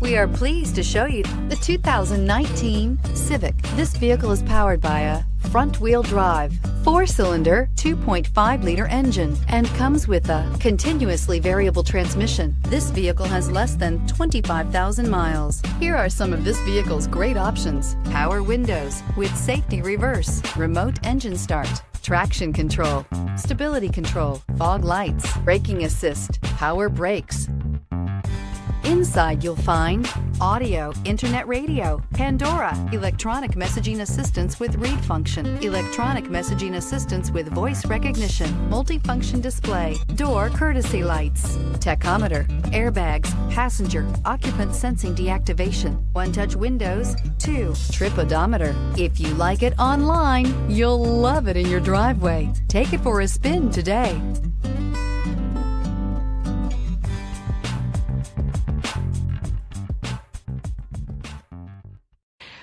We are pleased to show you the 2019 Civic. This vehicle is powered by a front-wheel drive, 4-cylinder, 2.5-liter engine, and comes with a continuously variable transmission. This vehicle has less than 25,000 miles. Here are some of this vehicle's great options: power windows with safety reverse, remote engine start, traction control, stability control, fog lights, braking assist, power brakes. Inside you'll find audio, internet radio, Pandora, electronic messaging assistance with read function, electronic messaging assistance with voice recognition, multifunction display, door courtesy lights, tachometer, airbags, passenger, occupant sensing deactivation, one-touch windows, 2-trip odometer. If you like it online, you'll love it in your driveway. Take it for a spin today.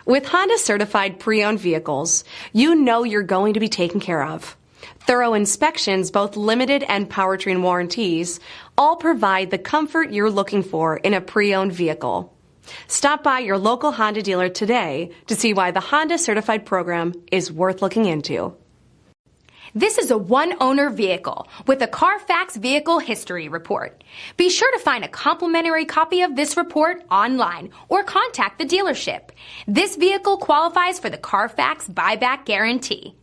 With Honda certified pre-owned vehicles, you know you're going to be taken care of. Thorough inspections, both limited and powertrain warranties, all provide the comfort you're looking for in a pre-owned vehicle. Stop by your local Honda dealer today to see why the Honda certified program is worth looking into. This is a one-owner vehicle with a CARFAX Vehicle History Report. Be sure to find a complimentary copy of this report online or contact the dealership. This vehicle qualifies for the CARFAX Buyback Guarantee.